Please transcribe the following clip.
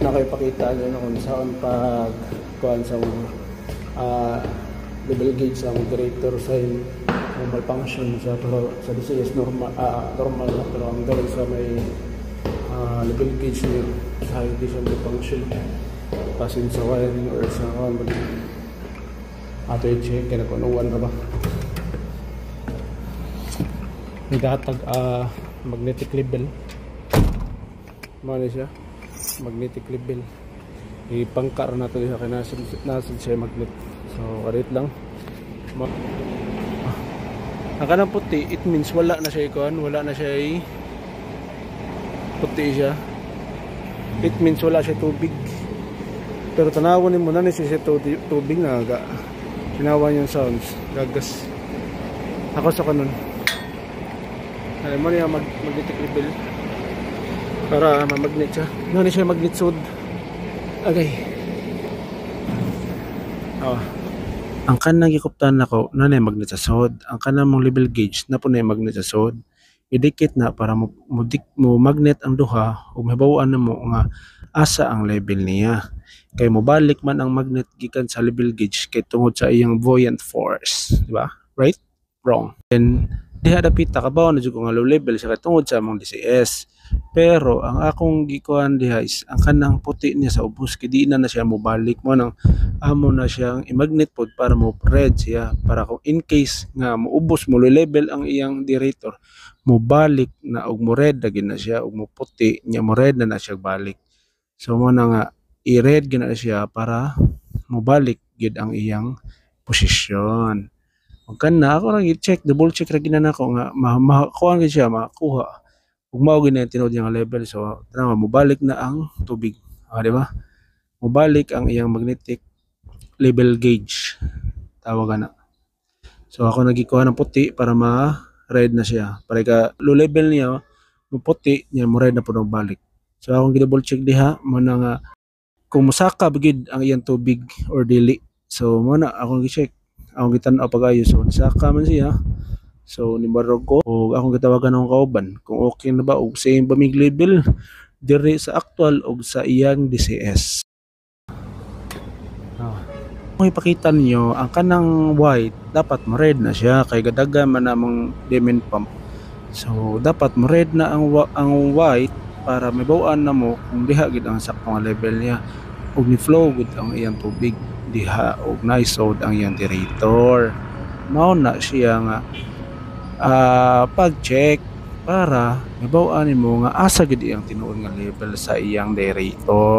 Nakipakita nyo na kung saan pag kuhan sa level gauge sa moderator sign malfunction siya, pero sa DCS normal na, pero ang galing sa may level gauge niya sa hindi siya malfunction pasin sa wiring or sa kuhan ato i-check kaya kung uwan na ba may datag magnetic level mali siya magnetic level ipangkar na ito siya kaya nasin siya magnet. So arit lang ang kanang puti it means wala na siya ikuan, wala na siya puti siya, it means wala siya tubig, pero tanawin mo na siya tubig na ginawa yung sounds gagas ako sa kanon alam mo niya magnetic level para mamagnet siya. Ano siya magnet sod. Okay. Ang kanang gikuptan nako na magnet sa sod. Ang kanang mong level gauge na po na magnet sa sod. Idikit na para mo magnet ang duha ug mahibawaan na mo nga asa ang level niya. Kay mo balik man ang magnet gikan sa level gauge kay tungod sa iyang buoyant force, di ba? Right? Wrong. And diha dapita kabaw na jud ko nga low level siya tungod sa among DCS. Pero ang akong gikuan diha is ang kanang puti niya sa ubos kay di na siya mobalik mo nang amo na siyang i-magnet pod para mo red siya para kung in case nga moubos mo low level ang iyang generator mobalik na og mo red na gina siya og mo puti nya mo red na siya balik. So mo na nga i-red gina siya para mobalik gid ang iyang posisyon. Ug kana ako ra i-check double check ra gina nako nga makuha gid siya makuha ug mao gid na tinud nga level. So tama mobalik na ang tubig, di ba? Mobalik ang iyang magnetic level gauge tawagan na. So ako nagikuha ng puti para ma-red na siya para ka low level niya mo puti niya mo red na pud balik. So akong gi-double check diha mo na nga kung musaka bigid ang iyang tubig or dili. So mo na akong gi-check akong gitan-aw pag-ayo so nasaka man siya. So nibarog ko o akong gitawagan ng kauban kung okay na ba og same ba mig level diri sa actual og sa iyang DCS. Kung ipakita niyo ang kanang white dapat mo red na siya kay gadaga man namang diamond pump. So dapat mo red na ang white para mibawaan na mo kung diha gid ang saktong level niya og ni flow gud ang iyang tubig diha og naisod ang iyang generator. Mao na siya nga pag-check para mabawaan mo nga asa gid iyang tinuod nga level sa iyang generator.